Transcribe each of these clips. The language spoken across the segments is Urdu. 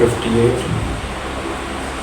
58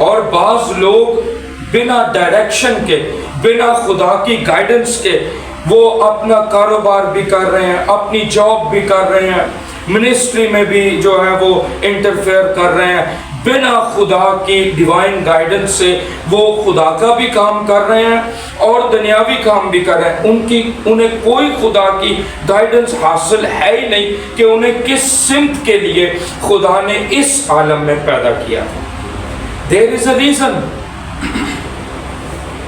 اور بعض لوگ بنا ڈائریکشن کے، بنا خدا کی گائیڈنس کے وہ اپنا کاروبار بھی کر رہے ہیں، اپنی جاب بھی کر رہے ہیں، منسٹری میں بھی جو ہے وہ انٹرفیئر کر رہے ہیں، بنا خدا کی ڈیوائن گائیڈنس سے وہ خدا کا بھی کام کر رہے ہیں اور دنیاوی کام بھی کر رہے ہیں۔ انہیں کوئی خدا کی گائیڈنس حاصل ہے ہی نہیں کہ انہیں کس سمت کے لیے خدا نے اس عالم میں پیدا کیا۔ There is a reason،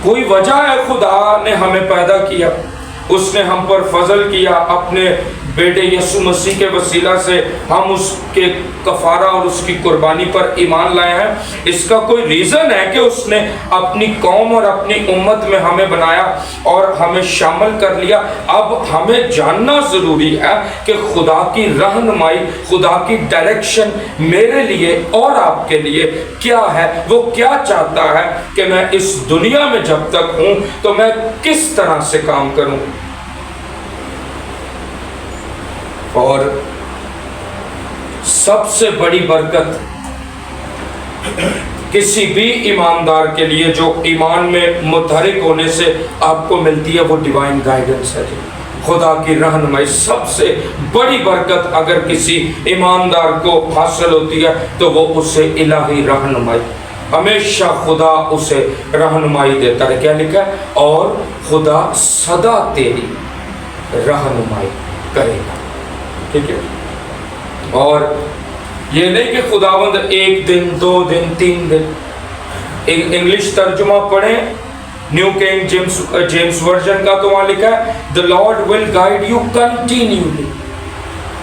کوئی وجہ ہے خدا نے ہمیں پیدا کیا، اس نے ہم پر فضل کیا، اپنے بیٹے یسوع مسیح کے وسیلہ سے ہم اس کے کفارہ اور اس کی قربانی پر ایمان لائے ہیں۔ اس کا کوئی ریزن ہے کہ اس نے اپنی قوم اور اپنی امت میں ہمیں بنایا اور ہمیں شامل کر لیا۔ اب ہمیں جاننا ضروری ہے کہ خدا کی رہنمائی، خدا کی ڈائریکشن میرے لیے اور آپ کے لیے کیا ہے، وہ کیا چاہتا ہے کہ میں اس دنیا میں جب تک ہوں تو میں کس طرح سے کام کروں۔ اور سب سے بڑی برکت کسی بھی ایماندار کے لیے جو ایمان میں متحرک ہونے سے آپ کو ملتی ہے وہ ڈیوائن گائیڈنس ہے، خدا کی رہنمائی۔ سب سے بڑی برکت اگر کسی ایماندار کو حاصل ہوتی ہے تو وہ اسے الہی رہنمائی، ہمیشہ خدا اسے رہنمائی دیتا ہے۔ کیا لکھا ہے؟ اور خدا سدا تیری رہنمائی کرے گا۔ ٹھیک ہے، اور یہ نہیں کہ خداوند ایک دن، 2 دن، 3 دن۔ انگلش ترجمہ پڑھیں نیو کنگ جیمس ورژن کا، تو وہاں لکھا ہے the Lord will guide you continually۔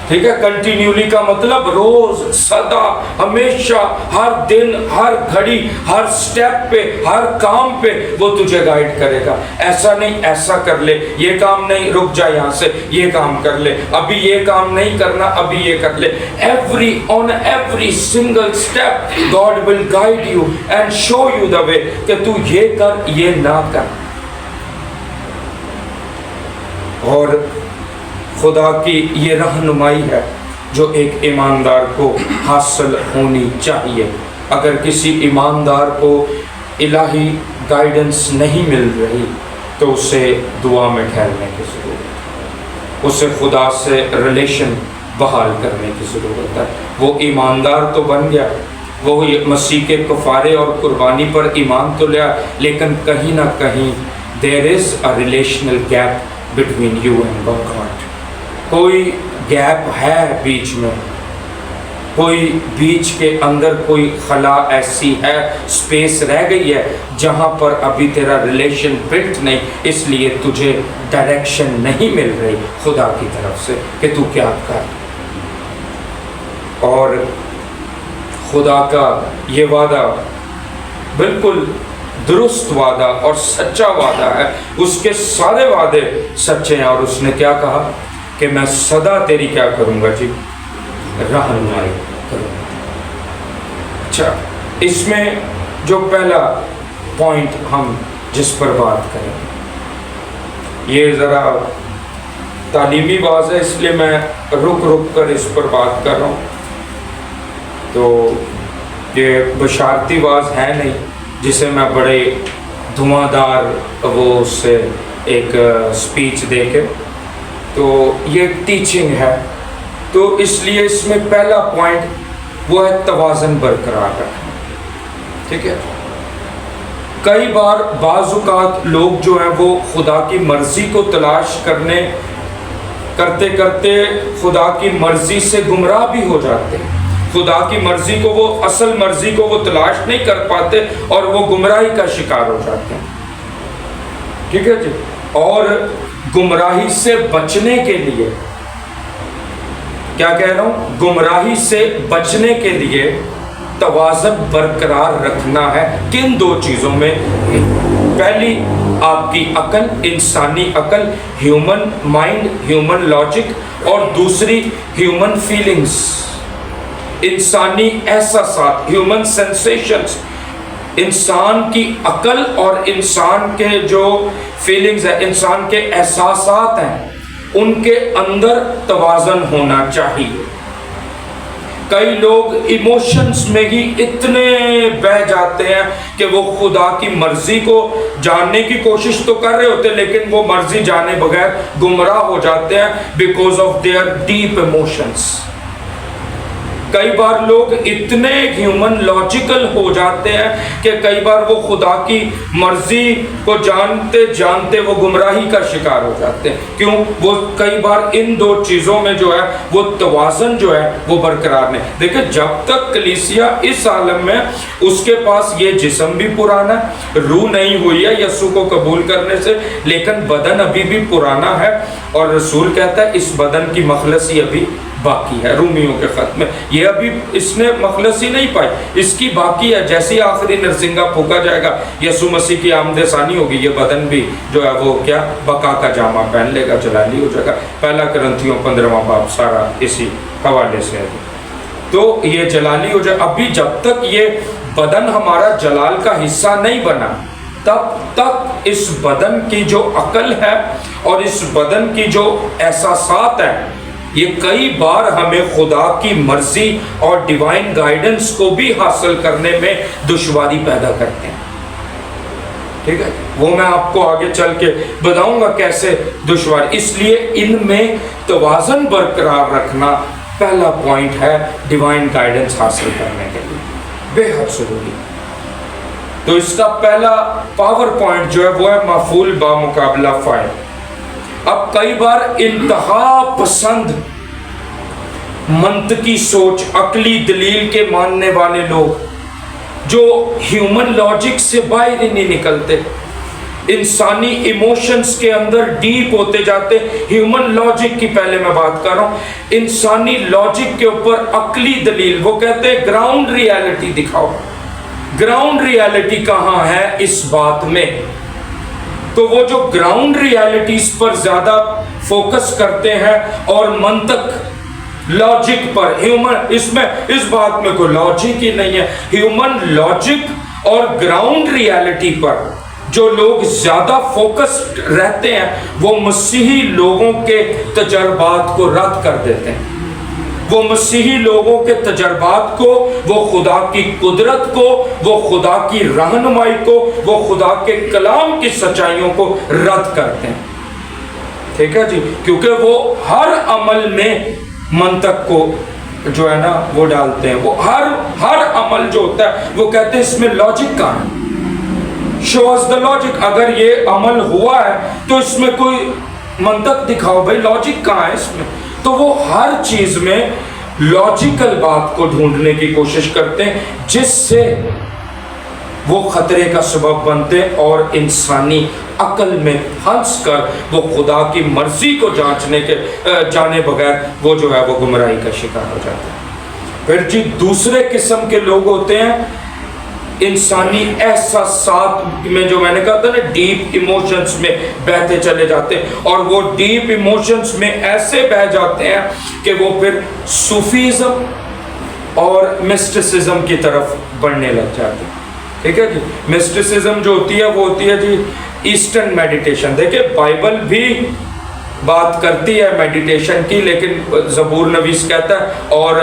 ٹھیک ہے، کنٹینیولی کا مطلب روز، سدا، ہمیشہ، ہر دن، ہر گھڑی، ہر سٹیپ پہ، ہر کام پہ وہ تجھے گائیڈ کرے گا۔ ایسا نہیں ایسا کر لے، یہ کام نہیں، رک جا یہاں سے، یہ کام کر لے، ابھی یہ کام نہیں کرنا، ابھی یہ کر لے۔ on every single step God will guide you and show you the way کہ تو یہ کر، یہ نہ کر۔ اور خدا کی یہ رہنمائی ہے جو ایک ایماندار کو حاصل ہونی چاہیے۔ اگر کسی ایماندار کو الہی گائیڈنس نہیں مل رہی تو اسے دعا میں ٹھہرنے کی ضرورت ہے، اسے خدا سے ریلیشن بحال کرنے کی ضرورت ہے۔ وہ ایماندار تو بن گیا، وہ مسیح کے کفارے اور قربانی پر ایمان تو لیا، لیکن کہیں نہ کہیں there is a relational gap between you and God۔ کوئی گیپ ہے بیچ میں، کوئی بیچ کے اندر کوئی خلا ایسی ہے، سپیس رہ گئی ہے جہاں پر ابھی تیرا ریلیشن بلٹ نہیں، اس لیے تجھے ڈائریکشن نہیں مل رہی خدا کی طرف سے کہ تو کیا کر۔ اور خدا کا یہ وعدہ بالکل درست وعدہ اور سچا وعدہ ہے، اس کے سارے وعدے سچے ہیں۔ اور اس نے کیا کہا کہ میں سدا تیری کیا کروں گا جی، رہنمائی کروں گا۔ اچھا، اس میں جو پہلا پوائنٹ ہم جس پر بات کریں، یہ ذرا تعلیمی باز ہے، اس لیے میں رک کر اس پر بات کر رہا ہوں۔ تو یہ بشارتی باز ہے نہیں جسے میں بڑے دھواں دار وہ اس سے ایک سپیچ دے کے، تو یہ ٹیچنگ ہے۔ تو اس لیے اس میں پہلا پوائنٹ وہ ہے توازن برقرار رکھنا۔ ٹھیک ہے، کئی بار بعض اوقات لوگ جو ہیں وہ خدا کی مرضی کو تلاش کرتے خدا کی مرضی سے گمراہ بھی ہو جاتے ہیں۔ خدا کی مرضی کو، وہ اصل مرضی کو وہ تلاش نہیں کر پاتے اور وہ گمراہی کا شکار ہو جاتے ہیں۔ ٹھیک ہے جی، اور گمراہی سے بچنے کے لیے، کیا کہہ رہا ہوں، گمراہی سے بچنے کے لیے توازن برقرار رکھنا ہے کن 2 چیزوں میں؟ پہلی آپ کی عقل، انسانی عقل، ہیومن مائنڈ، ہیومن لاجک، اور دوسری ہیومن فیلنگز، انسانی احساسات، ہیومن سینسیشنز۔ انسان کی عقل اور انسان کے جو فیلنگز ہیں، انسان کے احساسات ہیں، ان کے اندر توازن ہونا چاہیے۔ کئی لوگ ایموشنز میں ہی اتنے بہہ جاتے ہیں کہ وہ خدا کی مرضی کو جاننے کی کوشش تو کر رہے ہوتے ہیں لیکن وہ مرضی جانے بغیر گمراہ ہو جاتے ہیں because of their deep emotions. کئی بار لوگ اتنے ہیومن لاجیکل ہو جاتے ہیں کہ کئی بار وہ خدا کی مرضی کو جانتے جانتے وہ گمراہی کا شکار ہو جاتے ہیں. کیوں؟ وہ کئی بار ان دو چیزوں میں جو ہے وہ توازن جو ہے وہ برقرار نہیں. دیکھیں جب تک کلیسیا اس عالم میں اس کے پاس یہ جسم بھی پرانا ہے, روح نہیں ہوئی ہے یسوع کو قبول کرنے سے, لیکن بدن ابھی بھی پرانا ہے, اور رسول کہتا ہے اس بدن کی مخلصی ابھی باقی ہے. رومیوں کے خط میں یہ ابھی اس نے مخلصی نہیں پائی, اس کی باقی ہے. جیسے آخری نرسنگا پھونکا جائے گا, یسوع مسیح کی آمد ثانی ہوگی, یہ بدن بھی جو ہے وہ کیا بقا کا جامہ پہن لے گا, جلالی ہو جائے گا. پہلا کرنتھیوں 15واں باب سارا اسی حوالے سے ہے. تو یہ جلالی ہو جائے. ابھی جب تک یہ بدن ہمارا جلال کا حصہ نہیں بنا تب تک اس بدن کی جو عقل ہے اور اس بدن کی جو احساسات ہیں یہ کئی بار ہمیں خدا کی مرضی اور ڈیوائن گائیڈنس کو بھی حاصل کرنے میں دشواری پیدا کرتے ہیں. ٹھیک ہے, وہ میں آپ کو آگے چل کے بتاؤں گا کیسے دشواری. اس لیے ان میں توازن برقرار رکھنا پہلا پوائنٹ ہے ڈیوائن گائیڈنس حاصل کرنے کے لیے, بے حد ضروری. تو اس کا پہلا پاور پوائنٹ جو ہے وہ ہے مفعول بامقابلہ فاعل. اب کئی بار انتہا پسند منطقی سوچ, عقلی دلیل کے ماننے والے لوگ جو ہیومن لاجک سے باہر ہی نہیں نکلتے, انسانی ایموشنز کے اندر ڈیپ ہوتے جاتے. ہیومن لاجک کی پہلے میں بات کر رہا ہوں, انسانی لاجک کے اوپر عقلی دلیل. وہ کہتے ہیں گراؤنڈ ریالٹی دکھاؤ. گراؤنڈ ریالٹی کہاں ہے اس بات میں؟ تو وہ جو گراؤنڈ ریالٹیز پر زیادہ فوکس کرتے ہیں اور منطق لاجک پر, ہیومن اس بات میں کوئی لاجک ہی نہیں ہے. ہیومن لاجک اور گراؤنڈ ریالٹی پر جو لوگ زیادہ فوکس رہتے ہیں وہ مسیحی لوگوں کے تجربات کو رد کر دیتے ہیں. وہ مسیحی لوگوں کے تجربات کو, وہ خدا کی قدرت کو, وہ خدا کی رہنمائی کو, وہ خدا کے کلام کی سچائیوں کو رد کرتے ہیں. ٹھیک ہے جی, کیونکہ وہ ہر عمل میں منطق کو جو ہے نا وہ ڈالتے ہیں. وہ ہر عمل جو ہوتا ہے وہ کہتے ہیں اس میں لاجک کہاں ہے, شو اس دا لاجک. اگر یہ عمل ہوا ہے تو اس میں کوئی منطق دکھاؤ بھائی, لاجک کہاں ہے اس میں. تو وہ ہر چیز میں لاجیکل بات کو ڈھونڈنے کی کوشش کرتے ہیں جس سے وہ خطرے کا سبب بنتے اور انسانی عقل میں پھنس کر وہ خدا کی مرضی کو جانے بغیر وہ جو ہے وہ گمراہی کا شکار ہو جاتے ہیں. پھر جی دوسرے قسم کے لوگ ہوتے ہیں انسانی احساسات میں, جو میں نے کہا تھا نا ڈیپ ایموشنز میں بہتے چلے جاتے ہیں, اور وہ ڈیپ ایموشنز میں ایسے بہ جاتے ہیں کہ وہ پھر صوفیزم اور مسٹسزم کی طرف بڑھنے لگ جاتے ہیں. ٹھیک ہے جی, مسٹسزم جو ہوتی ہے وہ ہوتی ہے جی ایسٹرن میڈیٹیشن. دیکھیں بائبل بھی بات کرتی ہے میڈیٹیشن کی, لیکن زبور نویس کہتا ہے اور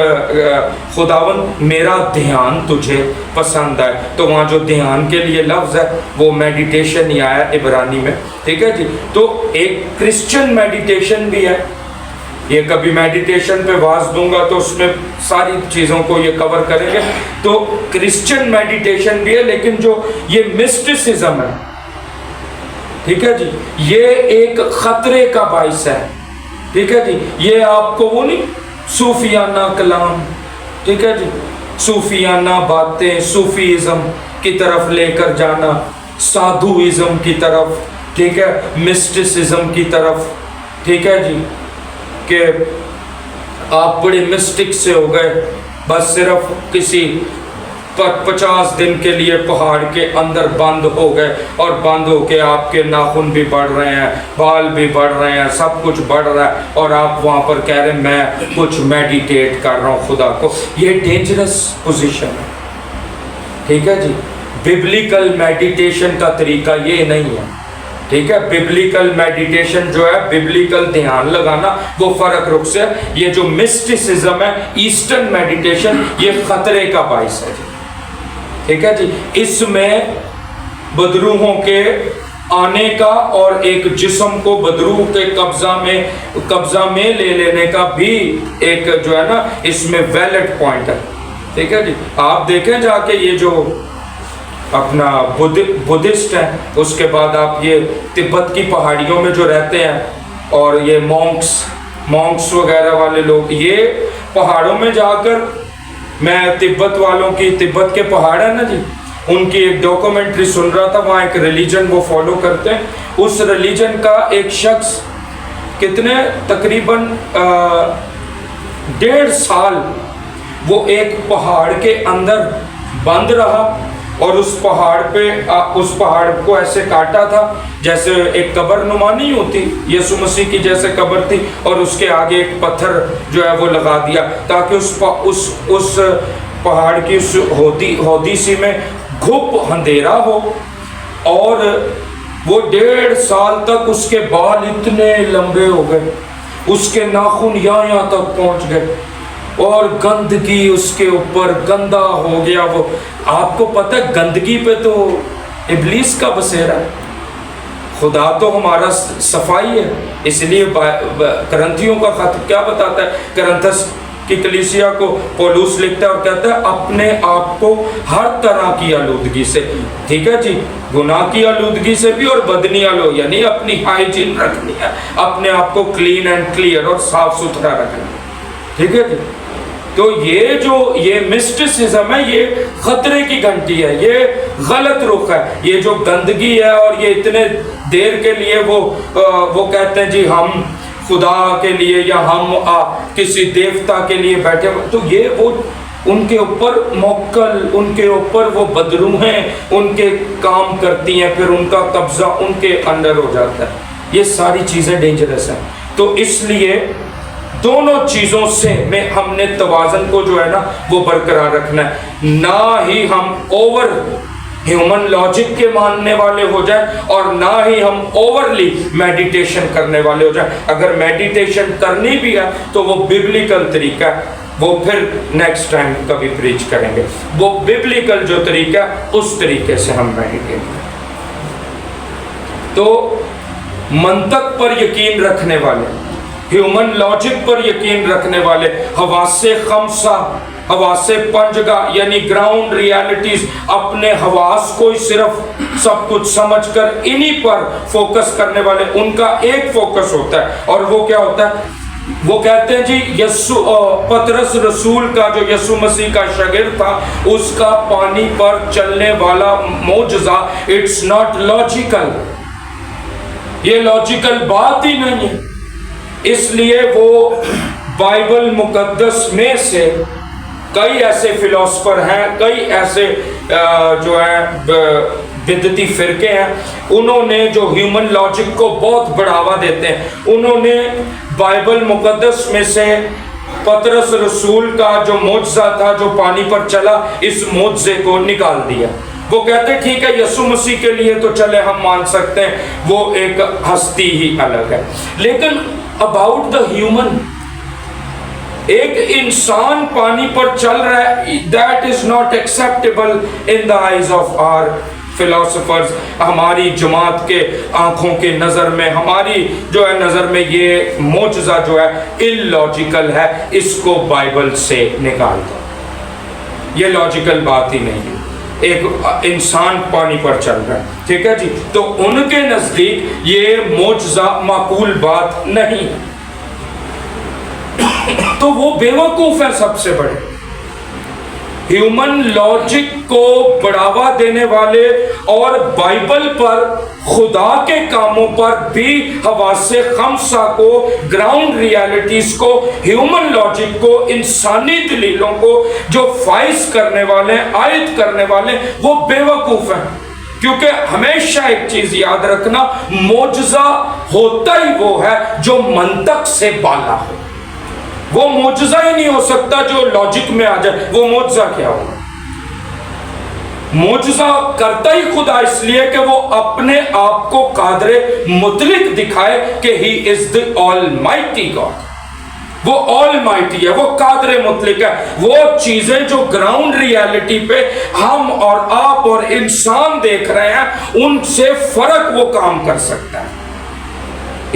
خداوند میرا دھیان تجھے پسند ہے. تو وہاں جو دھیان کے لیے لفظ ہے وہ میڈیٹیشن ہی آیا عبرانی میں. ٹھیک ہے جی, تو ایک کرسچن میڈیٹیشن بھی ہے. یہ کبھی میڈیٹیشن پہ واز دوں گا تو اس میں ساری چیزوں کو یہ کور کریں گے. تو کرسچن میڈیٹیشن بھی ہے, لیکن جو یہ مسٹسزم ہے, ٹھیک ہے جی, یہ ایک خطرے کا باعث ہے. ٹھیک ہے جی, یہ آپ کو وہ نہیں صوفیانہ کلام, ٹھیک ہے جی, صوفیانہ باتیں, صوفیزم کی طرف لے کر جانا, سادھوازم کی طرف, ٹھیک ہے, مسٹسزم کی طرف. ٹھیک ہے جی, کہ آپ بڑے مسٹک سے ہو گئے, بس صرف کسی 50 دن کے لیے پہاڑ کے اندر بند ہو گئے, اور بند ہو کے آپ کے ناخن بھی بڑھ رہے ہیں, بال بھی بڑھ رہے ہیں, سب کچھ بڑھ رہا ہے, اور آپ وہاں پر کہہ رہے ہیں میں کچھ میڈیٹیٹ کر رہا ہوں خدا کو. یہ ڈینجرس پوزیشن ہے. ٹھیک ہے جی, ببلیکل میڈیٹیشن کا طریقہ یہ نہیں ہے ٹھیک ہے. ببلیکل میڈیٹیشن جو ہے, ببلیکل دھیان لگانا, وہ فرق رخ سے. یہ جو مسٹیسزم ہے, ایسٹرن میڈیٹیشن, یہ خطرے کا باعث ہے جی. ٹھیک ہے جی. اس میں بدروحوں کے آنے کا اور ایک جسم کو بدروح کے قبضہ میں لے لینے کا بھی ایک جو ہے نا اس میں ویلڈ پوائنٹ ہے. ٹھیک ہے جی. آپ دیکھیں جا کے یہ جو اپنا بدھسٹ ہیں, اس کے بعد آپ یہ تبت کی پہاڑیوں میں جو رہتے ہیں, اور یہ مونکس وغیرہ والے لوگ, یہ پہاڑوں میں جا کر, میں تبت والوں کی, تبت کے پہاڑ ہیں نا جی, ان کی ایک ڈاکومنٹری سن رہا تھا. وہاں ایک ریلیجن وہ فالو کرتے ہیں. اس ریلیجن کا ایک شخص کتنے تقریباً 1.5 سال وہ ایک پہاڑ کے اندر بند رہا, اور اس پہاڑ کو ایسے کاٹا تھا جیسے ایک قبر نما نہیں ہوتی, یسوع مسیح کی جیسے قبر تھی, اور اس کے آگے ایک پتھر جو ہے وہ لگا دیا تاکہ اس پہاڑ کی اس ہودی سی میں گھپ اندھیرا ہو. اور وہ 1.5 سال تک اس کے بال اتنے لمبے ہو گئے, اس کے ناخن یہاں تک پہنچ گئے, اور گندگی اس کے اوپر گندا ہو گیا. وہ آپ کو پتہ ہے گندگی پہ تو ابلیس کا بسیرا ہے, خدا تو ہمارا صفائی ہے. اس لیے کرنتھیوں کا خط کیا بتاتا ہے, کرنتھس کی کلیسیا کو پولوس لکھتا ہے اور کہتا ہے اپنے آپ کو ہر طرح کی آلودگی سے, ٹھیک ہے جی, گناہ کی آلودگی سے بھی, اور بدنی آلودگی, یعنی اپنی ہائیجین رکھنی ہے, اپنے آپ کو کلین اینڈ کلیئر اور صاف ستھرا رکھنا ہے. ٹھیک ہے جی. تو یہ مسٹیسزم ہے, یہ خطرے کی گھنٹی ہے, یہ غلط رخ ہے. یہ جو گندگی ہے, اور یہ اتنے دیر کے لیے وہ کہتے ہیں جی ہم خدا کے لیے, یا ہم کسی دیوتا کے لیے بیٹھے, تو یہ وہ ان کے اوپر موکل, ان کے اوپر وہ بدروحیں ان کے کام کرتی ہیں, پھر ان کا قبضہ ان کے اندر ہو جاتا ہے. یہ ساری چیزیں ڈینجرس ہیں. تو اس لیے دونوں چیزوں سے میں ہم نے توازن کو جو ہے نا وہ برقرار رکھنا ہے. نہ ہی ہم اوور ہیومن لاجک کے ماننے والے ہو جائیں, اور نہ ہی ہم اوورلی میڈیٹیشن کرنے والے ہو جائیں. اگر میڈیٹیشن کرنی بھی ہے تو وہ ببلیکل طریقہ ہے, وہ پھر نیکسٹ ٹائم کبھی پریچ کریں گے. وہ ببلیکل جو طریقہ ہے اس طریقے سے ہم میڈیٹیٹ کریں. تو منطق پر یقین رکھنے والے, ہیومن لاجک پر یقین رکھنے والے, حواس خمسہ, حواس پنجگاہ یعنی گراؤنڈ ریالٹیز, اپنے حواس کو ہی صرف سب کچھ سمجھ کر انہی پر فوکس کرنے والے, ان کا ایک فوکس ہوتا ہے. اور وہ کیا ہوتا ہے, وہ کہتے ہیں جی پطرس رسول کا جو یسوع مسیح کا شاگرد تھا, اس کا پانی پر چلنے والا معجزہ اٹس ناٹ لاجیکل, یہ لاجیکل بات ہی نہیں ہے. اس لیے وہ بائبل مقدس میں سے کئی ایسے فلاسفر ہیں, کئی ایسے جو ہیں بدعتی فرقے ہیں, انہوں نے جو ہیومن لاجک کو بہت بڑھاوا دیتے ہیں, انہوں نے بائبل مقدس میں سے پطرس رسول کا جو معجزہ تھا جو پانی پر چلا, اس معجزے کو نکال دیا. وہ کہتے ہیں ٹھیک ہے یسوع مسیح کے لیے تو چلے ہم مان سکتے ہیں, وہ ایک ہستی ہی الگ ہے, لیکن اباؤٹ دا ہیومن, ایک انسان پانی پر چل رہا ہے, that is not acceptable in the eyes of our philosophers. ہماری جماعت کے آنکھوں کے نظر میں, ہماری جو ہے نظر میں, یہ معجزہ جو ہے ان لاجیکل ہے, اس کو بائبل سے نکال دو, یہ لاجیکل بات ہی نہیں ہے. ایک انسان پانی پر چل رہا ہے, ٹھیک ہے جی, تو ان کے نزدیک یہ معجزہ معقول بات نہیں. تو وہ بیوقوف ہیں سب سے بڑے, ہیومن لاجک کو بڑھاوا دینے والے, اور بائبل پر, خدا کے کاموں پر بھی, حواس خمسہ کو, گراؤنڈ ریالٹیز کو, ہیومن لاجک کو, انسانی دلیلوں کو جو فائز کرنے والے, عائد کرنے والے, وہ بیوقوف ہیں. کیونکہ ہمیشہ ایک چیز یاد رکھنا, معجزہ ہوتا ہی وہ ہے جو منطق سے بالا ہو. وہ معجزہ ہی نہیں ہو سکتا جو لاجک میں آ جائے. وہ معجزہ کیا ہوگا؟ معجزہ کرتا ہی خدا اس لیے کہ وہ اپنے آپ کو قادر مطلق دکھائے کہ ہی از دی آل مائٹی گاڈ. وہ آل مائٹی ہے, وہ قادر مطلق ہے. وہ چیزیں جو گراؤنڈ ریالٹی پہ ہم اور آپ اور انسان دیکھ رہے ہیں ان سے فرق وہ کام کر سکتا ہے.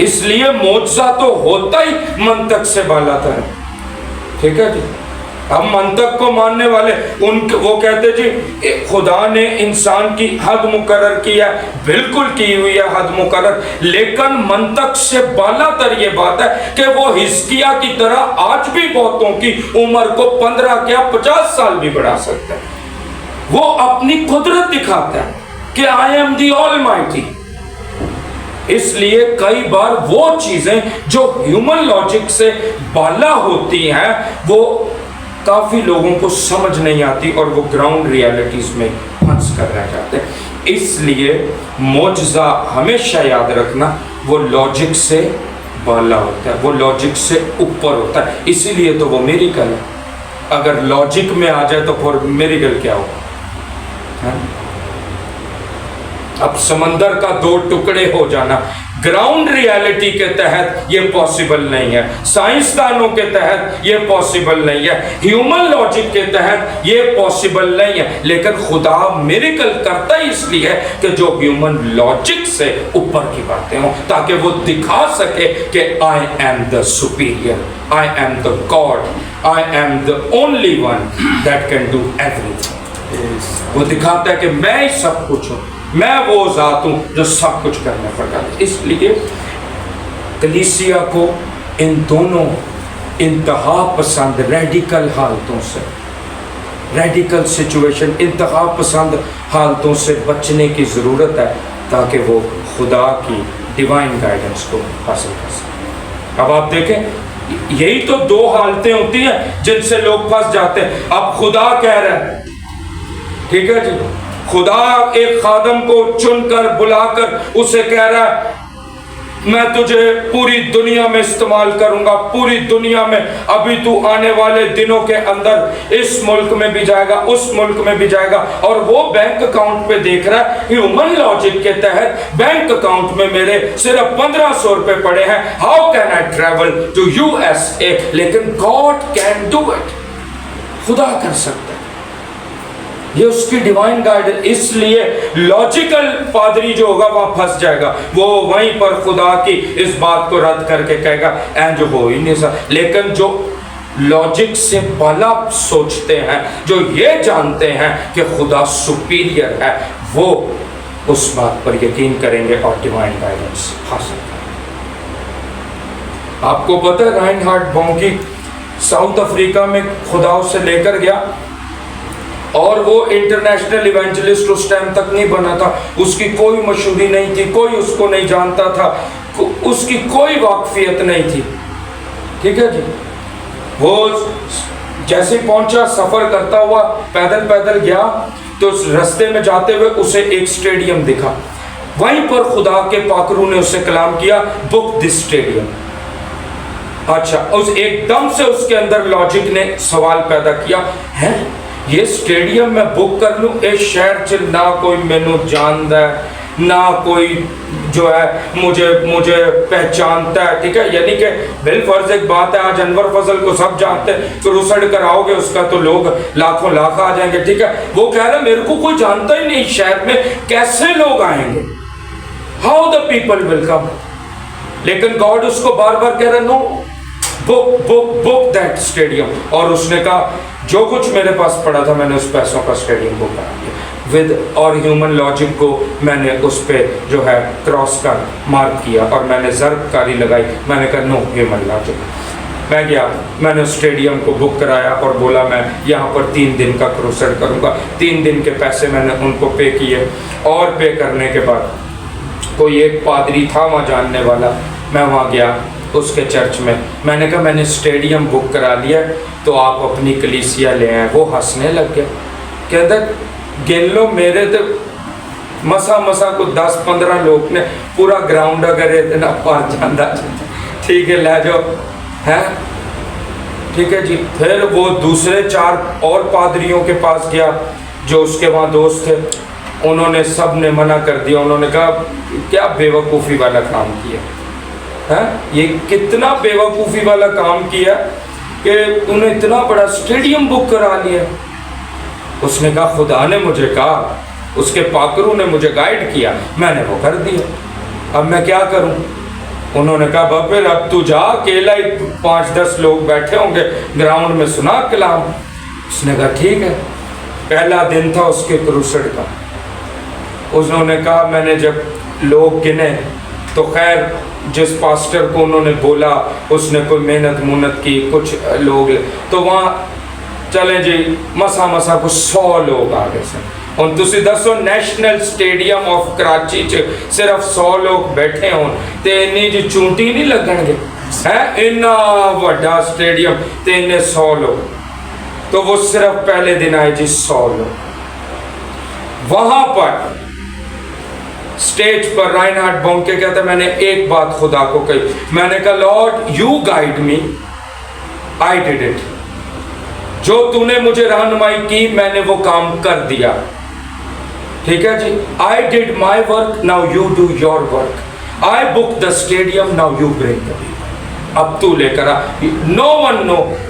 اس لیے معجزہ تو ہوتا ہی منطق سے بالا تر ہے. ٹھیک ہے جی. ہم منطق کو ماننے والے وہ کہتے جی خدا نے انسان کی حد مقرر کی ہے, بالکل کی ہوئی ہے حد مقرر, لیکن منطق سے بالا تر یہ بات ہے کہ وہ حزقیہ کی طرح آج بھی بہتوں کی عمر کو 15 کیا 50 سال بھی بڑھا سکتا ہے. وہ اپنی قدرت دکھاتا ہے کہ I am the all mighty. اس لیے کئی بار وہ چیزیں جو ہیومن لاجک سے بالا ہوتی ہیں وہ کافی لوگوں کو سمجھ نہیں آتی اور وہ گراؤنڈ ریالٹیز میں پھنس کر رہ جاتے ہیں. اس لیے معجزہ ہمیشہ یاد رکھنا وہ لاجک سے بالا ہوتا ہے, وہ لاجک سے اوپر ہوتا ہے. اسی لیے تو وہ میریکل ہے. اگر لاجک میں آ جائے تو پھر میریکل کیا ہوگا؟ اب سمندر کا 2 ٹکڑے ہو جانا گراؤنڈ ریالٹی کے تحت یہ پاسبل نہیں ہے, سائنسدانوں کے تحت یہ پاسبل نہیں ہے, ہیومن لاجک کے تحت یہ پاسبل نہیں ہے. لیکن خدا میریکل کرتا ہی اس لیے ہے کہ جو ہیومن لاجک سے اوپر کی باتیں ہوں, تاکہ وہ دکھا سکے کہ I am the superior, I am the God, I am the only one that can do every thing. وہ دکھاتا ہے کہ میں ہی سب کچھ ہوں, میں وہ ذات ہوں جو سب کچھ کرنے پر کرتا. اس لیے کلیسیا کو ان دونوں انتہا پسند ریڈیکل حالتوں سے, ریڈیکل سچویشن, انتہا پسند حالتوں سے بچنے کی ضرورت ہے تاکہ وہ خدا کی ڈیوائن گائیڈنس کو حاصل کر سکیں. اب آپ دیکھیں یہی تو 2 حالتیں ہوتی ہیں جن سے لوگ پھنس جاتے ہیں. اب خدا کہہ رہا ہے, ٹھیک ہے جی, خدا ایک خادم کو چن کر بلا کر اسے کہہ رہا ہے میں تجھے پوری دنیا میں استعمال کروں گا, پوری دنیا میں. ابھی تو آنے والے دنوں کے اندر اس ملک میں بھی جائے گا, اس ملک میں بھی جائے گا, اور وہ بینک اکاؤنٹ پہ دیکھ رہا ہے ہیومن لاجک کے تحت بینک اکاؤنٹ میں میرے صرف 1500 روپے پڑے ہیں, how can I travel to USA. لیکن گاڈ کین ڈو اٹ, خدا کر سکتا ہے. یہ اس کی ڈیوائن گائیڈ. اس لیے لاجیکل پادری جو ہوگا وہاں پھنس جائے گا, وہ وہیں پر خدا کی اس بات کو رد کر کے کہے گا جو ہو ہی نہیں سکتا. لیکن جو لاجک سے بالا سوچتے ہیں, جو یہ جانتے ہیں کہ خدا سپیریئر ہے, وہ اس بات پر یقین کریں گے اور ڈیوائن گائیڈنس حاصل کریں گے. آپ کو پتہ ہے رائن ہارڈ بونکی ساؤتھ افریقہ میں خدا اسے لے کر گیا اور وہ انٹرنیشنل ایونجلسٹ اس ٹائم تک نہیں بنا تھا, اس کی کوئی مشہوری نہیں تھی, کوئی اس کو نہیں جانتا تھا, اس کی کوئی واقفیت نہیں تھی. ٹھیک ہے جی. وہ جیسے پہنچا, سفر کرتا ہوا پیدل گیا, تو اس رستے میں جاتے ہوئے اسے ایک اسٹیڈیم دکھا. وہیں پر خدا کے پاکرو نے اسے کلام کیا, بک دس اسٹیڈیم. اچھا, اس ایک دم سے اس کے اندر لاجک نے سوال پیدا کیا, ہے یہ اسٹیڈیم میں بک کر لوں, اس شہر چ نہ کوئی مینو جانتا ہے, نہ کوئی جو ہے مجھے پہچانتا ہے. ٹھیک ہے, یعنی کہ بالفرض ایک بات ہے, آج انور فضل کو سب جانتے ہیں, پھر اسڑ کر آؤ گے اس کا تو لوگ لاکھوں لاکھ آ جائیں گے. ٹھیک ہے, وہ کہہ رہا میرے کو کوئی جانتا ہی نہیں شہر میں, کیسے لوگ آئیں گے, ہاؤ دا پیپل ول کم. لیکن گاڈ اس کو بار بار کہہ رہا نو, بک دیٹ اسٹیڈیم. اور اس نے کہا جو کچھ میرے پاس پڑا تھا میں نے اس پیسوں کا اسٹیڈیم بک کرا دیا, اور ہیومن لاجک کو میں نے اس پہ جو ہے کراس کا مارک کیا اور میں نے ضرب کاری لگائی. میں نے کہا نو ہیومن لاجک. میں گیا, میں نے اسٹیڈیم کو بک کرایا اور بولا میں یہاں پر 3 دن کا کروسیڈ کروں گا. 3 دن کے پیسے میں نے ان کو پے کیے, اور پے کرنے کے بعد کوئی ایک پادری تھا وہاں جاننے والا, میں وہاں گیا اس کے چرچ میں. میں نے کہا میں نے اسٹیڈیم بک کرا لیا تو آپ اپنی کلیسیا لے آئیں. وہ ہنسنے لگ گیا, کہتا گن لو میرے تو مسا کو 10-15 لوگ نے پورا گراؤنڈ اگر اتنا پار جانا. ٹھیک ہے لے جاؤ ہے. ٹھیک ہے جی. پھر وہ دوسرے 4 اور پادریوں کے پاس گیا, جو اس کے وہاں دوست تھے انہوں نے سب نے منع کر دیا. انہوں نے کہا کیا بیوقوفی والا کام کیا ہے, یہ کتنا بیوقوفی والا کام کیا کہ انہیں اتنا بڑا اسٹیڈیم بک کرا لیا. اس نے کہا خدا نے مجھے کہا, اس کے پاکرو نے مجھے گائیڈ کیا, میں نے وہ کر دیا, اب میں کیا کروں. انہوں نے کہا بابر اب تو جا, اکیلا ہی 5-10 لوگ بیٹھے ہوں گے گراؤنڈ میں, سنا کلام. اس نے کہا ٹھیک ہے. پہلا دن تھا اس کے کروسڈ کا. انہوں نے کہا میں نے جب لوگ گنے تو خیر جس پاسٹر کو انہوں نے بولا اس نے کوئی محنت کی, کچھ لوگ تو وہاں چلیں جی مسا کچھ 100 لوگ آ گئے سن. اور تسی دسو نیشنل سٹیڈیم آف کراچی چ صرف 100 لوگ بیٹھے ہون تے انی جی چونٹی نہیں لگن گے ہے, اتنا بڑا سٹیڈیم تے انہیں 100 لوگ. تو وہ صرف پہلے دن آئے جی 100 لوگ. وہاں پر سٹیج پر رائنہارڈ بونکے کہتا ہے میں نے ایک بات خدا کو کہی, میں نے کہا lord you guide me, I did it. جو تو نے مجھے رہنمائی کی میں نے وہ کام کر دیا. ٹھیک ہے جی, I did my work, now you do your work. I booked the stadium, now you bring the people. اب تو لے کر آ. No one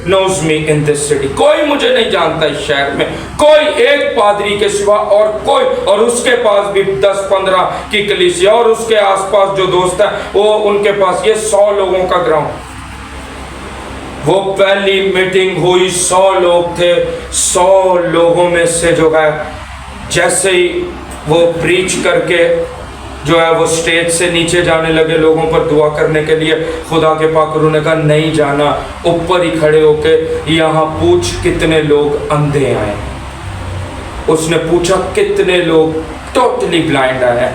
knows me in this city. کوئی مجھے نہیں جانتا اس شہر میں, کوئی ایک پادری کے سوا اور کوئی, اور اس کے پاس بھی 10-15 کی کلیسیا اور اس کے آس پاس جو دوست ہیں وہ ان کے پاس یہ 100 لوگوں کا گراؤنڈ. وہ پہلی میٹنگ ہوئی 100 لوگ تھے. 100 لوگوں میں سے جو ہے جیسے ہی وہ پریچ کر کے جو ہے وہ سٹیج سے نیچے جانے لگے لوگوں پر دعا کرنے کے لیے, خدا کے پاکروں نے کہا نہیں جانا, اوپر ہی کھڑے ہو کے یہاں پوچھ کتنے لوگ اندھے آئے. اس نے پوچھا کتنے لوگ ٹوٹلی بلائنڈ آئے ہیں,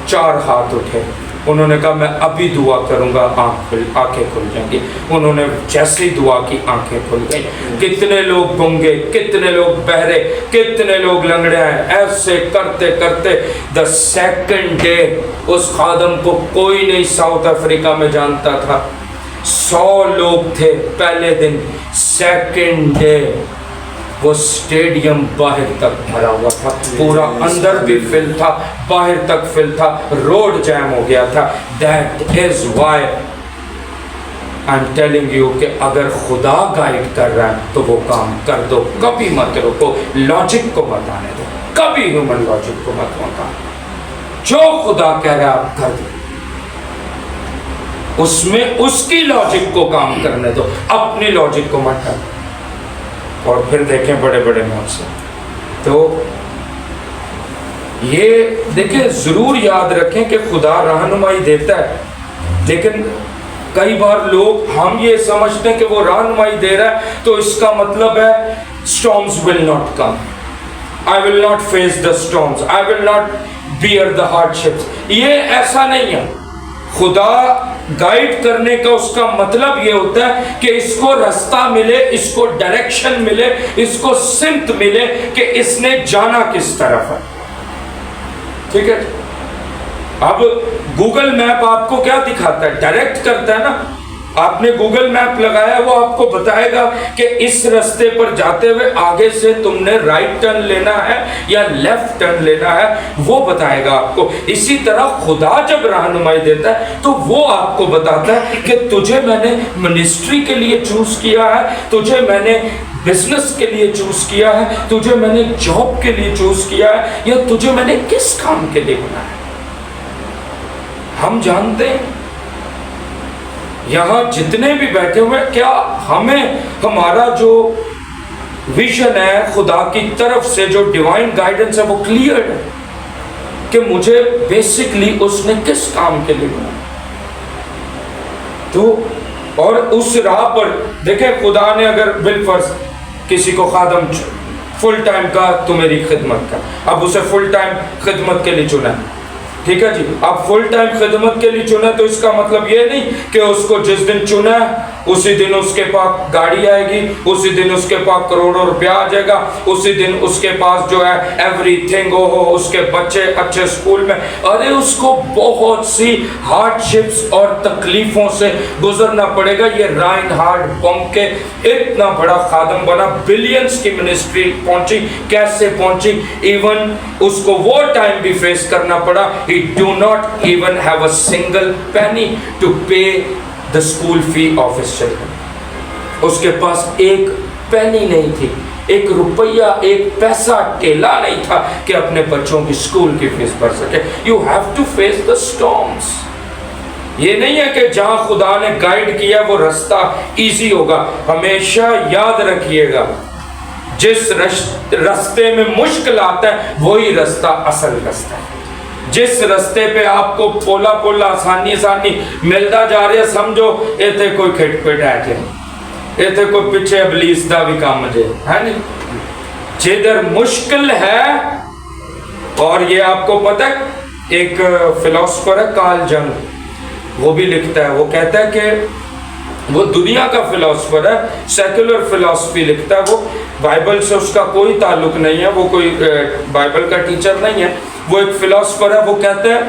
4 ہاتھ اٹھے. انہوں نے کہا میں ابھی دعا کروں گا آنکھیں کھل جائیں گی. انہوں نے جیسے ہی دعا کی آنکھیں کھل گئی. کتنے لوگ گنگے, کتنے لوگ بہرے, کتنے لوگ لنگڑے ہیں. ایسے کرتے کرتے دا سیکنڈ ڈے اس خادم کو کوئی نہیں ساؤتھ افریقہ میں جانتا تھا. 100 لوگ تھے پہلے دن. سیکنڈ ڈے وہ سٹیڈیم باہر تک بھرا ہوا تھا, پورا اندر بھی فل تھا, باہر تک فل تھا, روڈ جام ہو گیا تھا. That is why I'm telling you کہ اگر خدا گائیڈ کر رہا ہے تو وہ کام کر دو, کبھی مت رکو, لاجک کو مت آنے دو, کبھی ہیومن لاجک کو مت مکا. جو خدا کہہ رہا ہے آپ کر دو, اس میں اس کی لاجک کو کام کرنے دو, اپنی لاجک کو مت کرو. اور پھر دیکھیں بڑے بڑے معجزے. تو یہ دیکھیں ضرور یاد رکھیں کہ خدا رہنمائی دیتا ہے, لیکن کئی بار لوگ ہم یہ سمجھتے ہیں کہ وہ رہنمائی دے رہا ہے تو اس کا مطلب ہے storms will not come, I will not face the storms, I will not bear the hardships. یہ ایسا نہیں ہے. خدا گائیڈ کرنے کا اس کا مطلب یہ ہوتا ہے کہ اس کو رستہ ملے, اس کو ڈائریکشن ملے, اس کو سمت ملے کہ اس نے جانا کس طرف ہے. ٹھیک ہے. اب گوگل میپ آپ کو کیا دکھاتا ہے, ڈائریکٹ کرتا ہے نا. آپ نے گوگل میپ لگایا, وہ آپ کو بتائے گا کہ اس رستے پر جاتے ہوئے آگے سے تم نے رائٹ ٹرن لینا ہے یا لیفٹ ٹرن لینا ہے, وہ بتائے گا آپ کو. اسی طرح خدا جب رہنمائی دیتا ہے تو وہ آپ کو بتاتا ہے کہ تجھے میں نے منسٹری کے لیے چوز کیا ہے, تجھے میں نے بزنس کے لیے چوز کیا ہے, تجھے میں نے جاب کے لیے چوز کیا ہے, یا تجھے میں نے کس کام کے لیے بنایا ہے. ہم جانتے ہیں یہاں جتنے بھی بیٹھے ہوئے, کیا ہمیں ہمارا جو ویژن ہے خدا کی طرف سے, جو ڈیوائن گائیڈنس ہے, وہ کلیئر ہے کہ مجھے بیسکلی اس نے کس کام کے لیے بنایا. تو اور اس راہ پر دیکھیں, خدا نے اگر بالفرض کسی کو خادم فل ٹائم کا تو میری خدمت کا, اب اسے فل ٹائم خدمت کے لیے چنا, ٹھیک ہے جی. آپ فل ٹائم خدمت کے لیے چنے تو اس کا مطلب یہ نہیں کہ اس کو جس دن چنا ہے اسی دن اس کے پاس گاڑی آئے گی, اسی دن اس کے پاس کروڑوں روپیہ آ جائے گا, اسی دن اس کے پاس جو ہے ایوری تھنگ ہو, اس کے بچے اچھے اسکول میں. ارے اس کو بہت سی ہارڈ شپس اور تکلیفوں سے گزرنا پڑے گا. یہ رائن ہارڈ بنکے اتنا بڑا خادم بنا, بلینز کی منسٹری پہنچی. کیسے پہنچی؟ ایون اس کو وہ ٹائم بھی فیس کرنا پڑا. He do not even have a single penny to pay the school fee of his children. اس کے پاس ایک پینی نہیں تھی, ایک روپیہ, ایک پیسہ ٹیلا نہیں تھا کہ اپنے بچوں کی اسکول کی فیس بھر سکے. You have to face the storms. یہ نہیں ہے کہ جہاں خدا نے گائیڈ کیا وہ رستہ ایزی ہوگا. ہمیشہ یاد رکھیے گا جس رستے میں مشکل آتا ہے وہی رستہ اصل رستہ ہے. جس رستے پہ آپ کو پولا پولا آسانی ملتا جا رہا ہے, سمجھو یہ تھے کوئی کھٹ پٹ ہے, یہ تھے کوئی پیچھے ابلیس دا بھی کام مجھے ہے نہیں. جدھر مشکل ہے, اور یہ آپ کو پتہ ہے ایک فلاسفر ہے کارل جنگ, وہ بھی لکھتا ہے, وہ کہتا ہے کہ وہ دنیا کا فلاسفر ہے, سیکولر فلاسفی لکھتا ہے. وہ بائبل سے اس کا کوئی تعلق نہیں ہے, وہ کوئی بائبل کا ٹیچر نہیں ہے, وہ ایک فلاسفر ہے. وہ کہتا ہے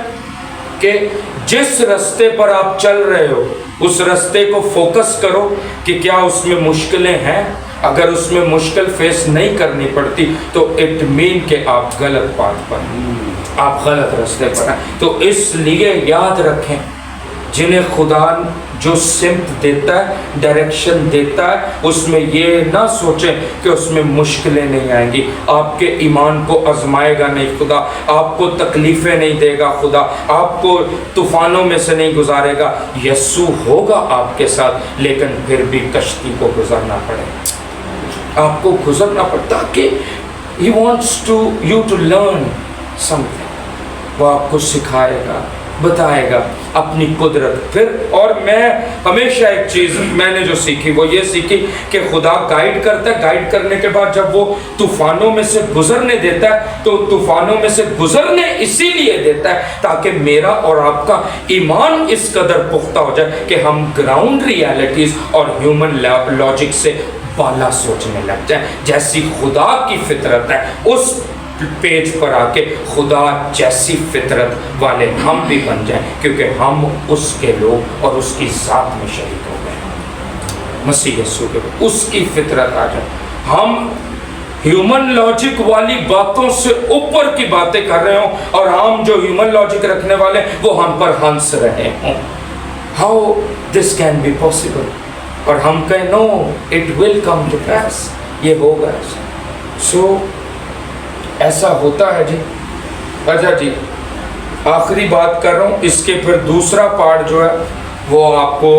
کہ جس رستے پر آپ چل رہے ہو اس رستے کو فوکس کرو کہ کیا اس میں مشکلیں ہیں. اگر اس میں مشکل فیس نہیں کرنی پڑتی تو اٹ مین کہ آپ غلط بات پر, آپ غلط رستے پر ہیں. تو اس لیے یاد رکھیں, جنہیں خدا جو سمت دیتا ہے, ڈائریکشن دیتا ہے, اس میں یہ نہ سوچیں کہ اس میں مشکلیں نہیں آئیں گی. آپ کے ایمان کو آزمائے گا نہیں خدا, آپ کو تکلیفیں نہیں دے گا خدا, آپ کو طوفانوں میں سے نہیں گزارے گا. یسوع ہوگا آپ کے ساتھ, لیکن پھر بھی کشتی کو گزرنا پڑے, آپ کو گزرنا پڑتا کہ He wants you to learn something. وہ آپ کو سکھائے گا, بتائے گا اپنی قدرت. پھر اور میں ہمیشہ ایک چیز میں نے جو سیکھی وہ یہ سیکھی کہ خدا گائیڈ کرتا ہے. گائیڈ کرنے کے بعد جب وہ طوفانوں میں سے گزرنے دیتا ہے تو طوفانوں میں سے گزرنے اسی لیے دیتا ہے تاکہ میرا اور آپ کا ایمان اس قدر پختہ ہو جائے کہ ہم گراؤنڈ ریالٹیز اور ہیومن لاجک سے بالا سوچنے لگ جائیں. جیسی خدا کی فطرت ہے اس پیج پر آ کے خدا جیسی فطرت والے ہم بھی بن جائیں, کیونکہ ہم اس کے لوگ اور اس کی ذات میں شریک ہو گئے. مسیح یسوع کے اس کی فطرت آ جائے. ہم ہیومن لاجک والی باتوں سے اوپر کی باتیں کر رہے ہوں اور ہم جو ہیومن لاجک رکھنے والے وہ ہم پر ہنس رہے ہوں. How this can be possible. اور ہم کہیں نو it will come to pass, یہ ہوگا. سو ایسا ہوتا ہے جی. اچھا جی, آخری بات کر رہا ہوں, اس کے پھر دوسرا پارٹ جو ہے وہ آپ کو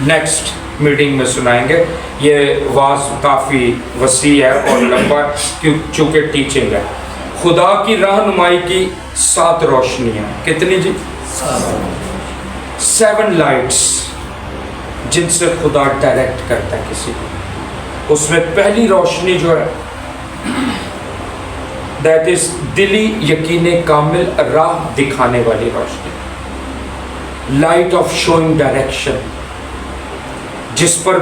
نیکسٹ میٹنگ میں سنائیں گے. یہ واز کافی وسیع ہے اور لمبا چونکہ ٹیچنگ ہے. خدا کی رہنمائی کی 7 روشنیاں. کتنی جی؟ 7 لائٹس جن سے خدا ڈائریکٹ کرتا ہے کسی کو. اس میں پہلی روشنی جو ہے دیٹ از دلی یقین کامل, راہ دکھانے والی روشنی, لائٹ آف شوئنگ ڈائریکشن, جس پر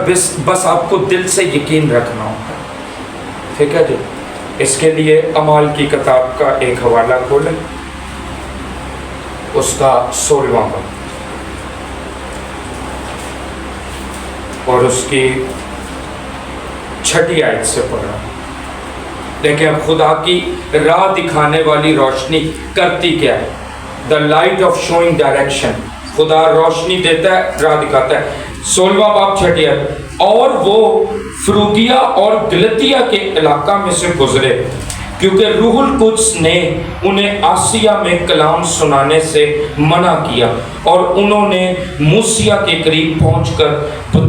بس آپ کو دل سے یقین رکھنا ہوتا ہے. ٹھیک ہے جی. اس کے لیے اعمال کی کتاب کا ایک حوالہ کھولیں, اس کا 16واں باب اور اس کی 6 آیت سے پڑھ رہا ہوں. دیکھیں اب خدا کی راہ دکھانے والی روشنی کرتی کیا ہے. The light of showing direction, خدا روشنی دیتا ہے, راہ دکھاتا ہے. 16واں باب 6 آیت. اور وہ فروگیا اور گلتیا کے علاقہ میں سے گزرے کیونکہ روح القدس نے انہیں آسیہ میں کلام سنانے سے منع کیا, اور انہوں نے موسیہ کے قریب پہنچ کر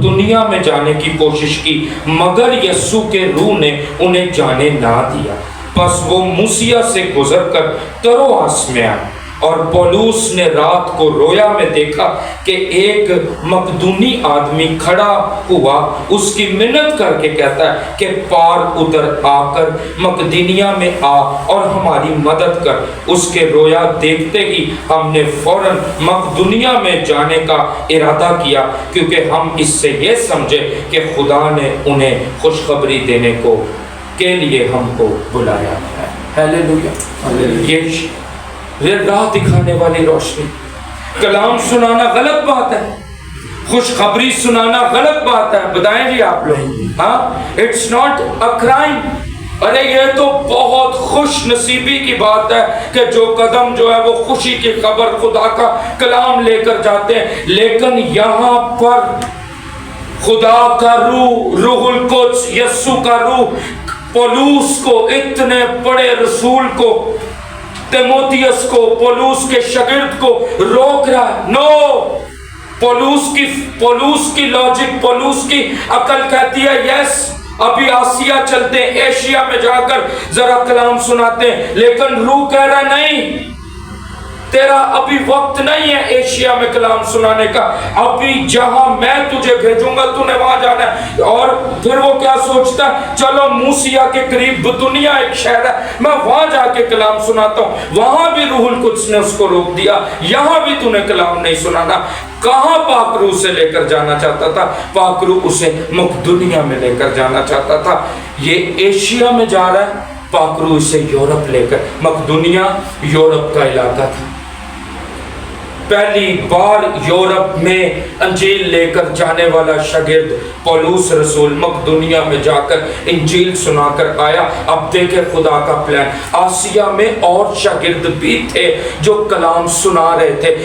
دنیا میں جانے کی کوشش کی, مگر یسوع کے روح نے انہیں جانے نہ دیا. پس وہ موسیہ سے گزر کر تروآس میں آئے. اور پولوس نے رات کو رویا میں دیکھا کہ ایک مقدونی آدمی کھڑا ہوا اس کی منت کر کے کہتا ہے کہ پار اتر آ کر مقدونیہ میں آ اور ہماری مدد کر۔ اس کے رویا دیکھتے ہی ہم نے فوراً مقدونیہ میں جانے کا ارادہ کیا، کیونکہ ہم اس سے یہ سمجھے کہ خدا نے انہیں خوشخبری دینے کے لیے ہم کو بلایا ہے۔ ہیلیلویا۔ یہ راہ دکھانے والی روشنی۔ کلام سنانا غلط بات ہے، خوشخبری سنانا غلط بات ہے، بتائیں جی آپ لوگ۔ ہاں، اٹس ناٹ اے کرائم۔ ارے یہ تو بہت خوش نصیبی کی بات ہے کہ جو قدم جو ہے وہ خوشی کی خبر، خدا کا کلام لے کر جاتے ہیں، لیکن یہاں پر خدا کا روح، روح القدس، یسوع کا روح پولوس کو، اتنے بڑے رسول کو، تیموتھیوس کو، پولوس کے شاگرد کو روک رہا ہے۔ نو، پولوس کی لاجک، پولوس کی عقل کہتی ہے یس، ابھی آسیا چلتے ہیں، ایشیا میں جا کر ذرا کلام سناتے ہیں، لیکن روح کہہ رہا نہیں، تیرا ابھی وقت نہیں ہے ایشیا میں کلام سنانے کا، ابھی جہاں میں تجھے بھیجوں گا تو نے وہاں جانا ہے۔ اور پھر وہ کیا سوچتا ہے، چلو موسیٰ کے قریب دنیا ایک شہر ہے، میں وہاں جا کے کلام سناتا ہوں۔ وہاں بھی روح القدس نے اس کو روک دیا، یہاں بھی تو نے کلام نہیں سنانا۔ کہاں پاک روح سے لے کر جانا چاہتا تھا؟ پاک روح اسے مقدونیہ میں لے کر جانا چاہتا تھا۔ یہ ایشیا میں جا رہا ہے، پاک روح اسے یورپ لے کر، مقدونیہ یورپ کا علاقہ تھا۔ پہلی بار یورپ میں انجیل لے کر جانے والا شاگرد پولوس رسول مقدونیہ میں جا کر انجیل سنا کر آیا۔ اب دیکھیں خدا کا پلان، آسیا میں اور شاگرد بھی تھے جو کلام سنا رہے تھے،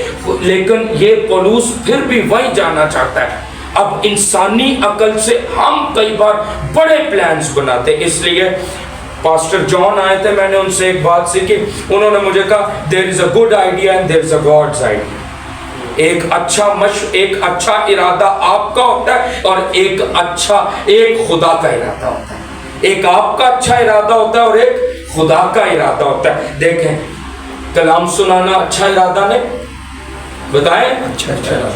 لیکن یہ پولوس پھر بھی وہیں جانا چاہتا ہے۔ اب انسانی عقل سے ہم کئی بار بڑے پلانز بناتے، اس لیے پاسٹر جان آئے تھے، میں نے ان سے ایک بات سیکھی، انہوں نے مجھے کہا there is a good idea and there is a God's idea۔ ایک اچھا ارادہ آپ کا ہوتا ہے اور ایک خدا کا ارادہ ہوتا ہے۔ ایک آپ کا اچھا ارادہ ہوتا ہے اور ایک خدا کا ارادہ ہوتا ہے۔ دیکھیں، کلام سنانا اچھا ارادہ نہیں، بتائیں،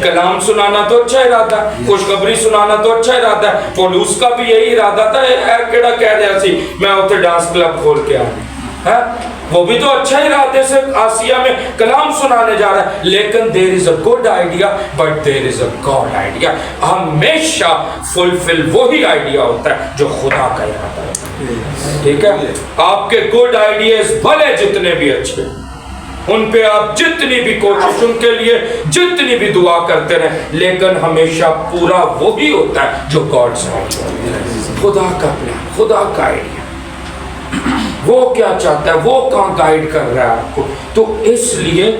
کلام سنانا تو اچھا ارادہ ہے، خوشخبری سنانا تو اچھا ارادہ ہے۔ پولوس کا بھی یہی ارادہ تھا، کیڑا کہہ رہا سی میں اتنے ڈانس کلب کھول کے آیا، وہ بھی تو اچھا ارادے سے آسیا میں کلام سنانے جا رہا ہے، لیکن there is a good idea but there is a God idea۔ ہمیشہ فلفل وہی آئیڈیا ہوتا ہے جو خدا کا ارادہ ہوتا ہے، ٹھیک ہے؟ آپ کے گڈ آئیڈیاز بھلے جتنے بھی اچھے، ان پہ آپ جتنی بھی کوشش، ان کے لیے جتنی بھی دعا کرتے رہیں، لیکن ہمیشہ پورا وہی ہوتا ہے جو گاڈ سے خدا کا پلان، خدا کا آئیڈیا، وہ کیا چاہتا ہے، وہ کہاں گائیڈ کر رہا ہے آپ کو۔ تو اس لیے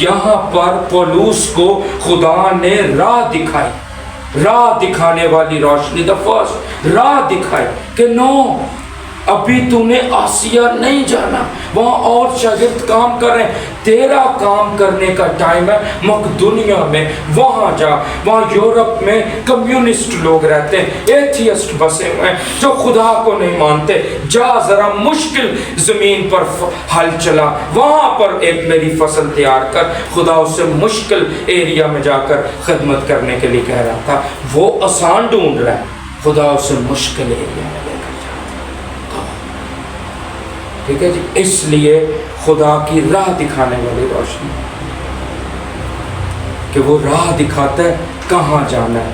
یہاں پر پولوس کو خدا نے راہ دکھائی، راہ دکھانے والی روشنی، دا فرسٹ راہ دکھائی کہ نو، ابھی تو نے آسیا نہیں جانا، وہاں اور شاگرد کام کر رہے ہیں، تیرا کام کرنے کا ٹائم ہے مقدونیہ میں، وہاں جا۔ وہاں یورپ میں کمیونسٹ لوگ رہتے ہیں، ایتھیسٹ بسے ہوئے ہیں جو خدا کو نہیں مانتے، جا ذرا مشکل زمین پر ہل چلا، وہاں پر ایک میری فصل تیار کر۔ خدا اسے مشکل ایریا میں جا کر خدمت کرنے کے لیے کہہ رہا تھا، وہ آسان ڈھونڈ رہا ہے، خدا اسے مشکل ایریا میں، ٹھیک ہے جی۔ اس لیے خدا کی راہ دکھانے والی روشنی، کہ وہ راہ دکھاتا ہے کہاں جانا ہے۔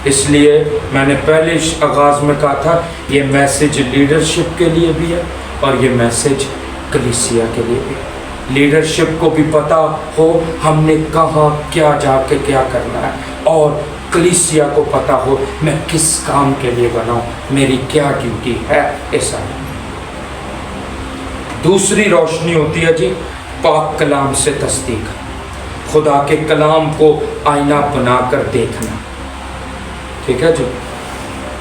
اس لیے میں نے پہلے آغاز میں کہا تھا، یہ میسج لیڈرشپ کے لیے بھی ہے اور یہ میسج کلیسیا کے لیے بھی ہے۔ لیڈرشپ کو بھی پتا ہو ہم نے کہاں کیا جا کے کیا کرنا ہے، اور کلیسیا کو پتا ہو میں کس کام کے لیے بنا ہوں، میری کیا ڈیوٹی ہے۔ ایسا دوسری روشنی ہوتی ہے جی پاک کلام سے تصدیق، خدا کے کلام کو آئینہ بنا کر دیکھنا، ٹھیک ہے جی۔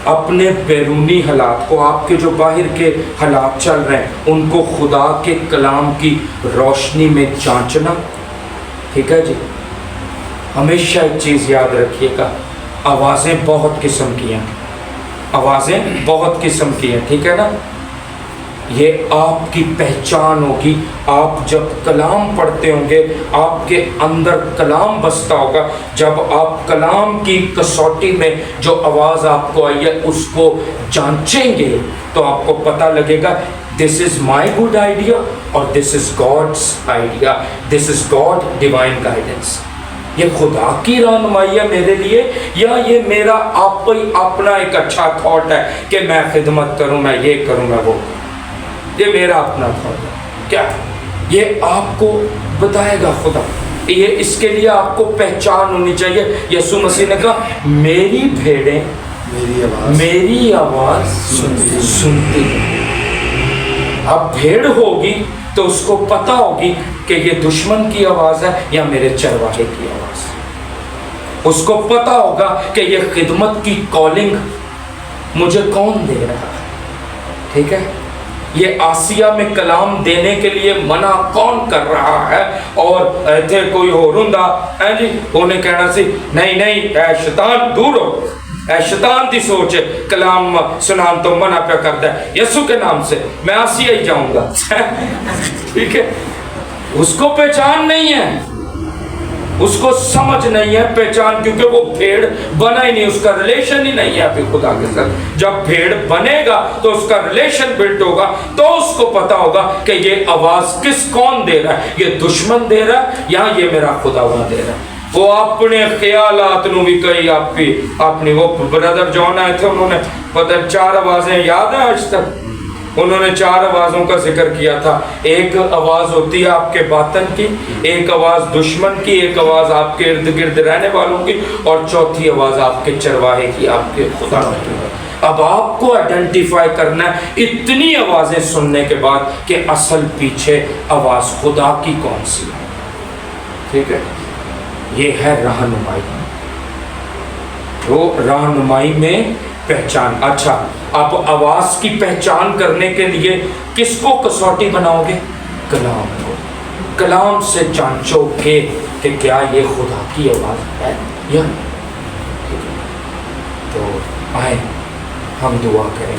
اپنے بیرونی حالات کو، آپ کے جو باہر کے حالات چل رہے ہیں، ان کو خدا کے کلام کی روشنی میں جانچنا، ٹھیک ہے جی۔ ہمیشہ ایک چیز یاد رکھیے گا، آوازیں بہت قسم کی ہیں، آوازیں بہت قسم کی ہیں، ٹھیک ہے نا۔ یہ آپ کی پہچان ہوگی. آپ جب کلام پڑھتے ہوں گے آپ کے اندر کلام بستا ہوگا. جب آپ کلام کی کسوٹی میں جو آواز آپ کو آئی ہے اس کو جانچیں گے تو آپ کو پتہ لگے گا دس از مائی گڈ آئیڈیا اور this is God's idea, this is God divine guidance. یہ خدا کی رہنمائی ہے میرے لیے یا یہ میرا اپنا ایک اچھا تھاٹ ہے کہ میں خدمت کروں, میں یہ کروں, میں وہ کروں. یہ میرا اپنا تھاٹ ہے کیا؟ یہ آپ کو بتائے گا خدا. یہ اس کے لیے آپ کو پہچان ہونی چاہیے. یسوع مسیح نے کہا میری بھیڑیں میری آواز سنتی ہیں. اب بھیڑ ہوگی تو اس کو پتہ ہوگی کہ یہ دشمن کی آواز ہے یا میرے چرواہے کی آواز ہے. اس کو پتہ ہوگا کہ یہ خدمت کی کالنگ مجھے کون دے رہا ہے. ٹھیک ہے, یہ آسیہ میں کلام دینے کے لیے منع کون کر رہا ہے. اور تھے کوئی ہورندہ جی انہیں کہنا سی نہیں نہیں اے شیطان دور ہو, اے شیطان دی سوچ کلام سنان تو منع پہ کرتا ہے. یسوع کے نام سے میں آسیہ ہی جاؤں گا. ٹھیک ہے, اس کو پہچان نہیں ہے, اس کو سمجھ نہیں ہے پہچان, کیونکہ وہ بھیڑ بنا ہی نہیں, اس کا ریلیشن ہی نہیں ہے ابھی خدا کے ساتھ. جب بھیڑ بنے گا تو اس کا ریلیشن بلڈ ہوگا تو اس کو پتا ہوگا کہ یہ آواز کون دے رہا ہے, یہ دشمن دے رہا ہے یا یہ میرا خداوند دے رہا ہے. وہ اپنے خیالات نو بھی کئی اپنی وہ بردر جون آئے تھے, انہوں نے پتہ 4 آوازیں یاد ہیں آج تک. انہوں نے 4 آوازوں کا ذکر کیا تھا. ایک آواز ہوتی ہے آپ کے باطن کی, ایک آواز دشمن کی, ایک آواز آپ کے ارد گرد رہنے والوں کی, اور چوتھی آواز آپ کے چرواہے کی, آپ کے خدا کی. اب آپ کو آئیڈینٹیفائی کرنا ہے اتنی آوازیں سننے کے بعد کہ اصل پیچھے آواز خدا کی کون سی ہے. ٹھیک ہے, یہ ہے رہنمائی. تو رہنمائی میں پہچان. اچھا, اب آواز کی پہچان کرنے کے لیے کس کو کسوٹی بناؤ گے؟ کلام کو. کلام سے جانچو گے کہ کیا یہ خدا کی آواز ہے یا نہیں. تو آئیں ہم دعا کریں.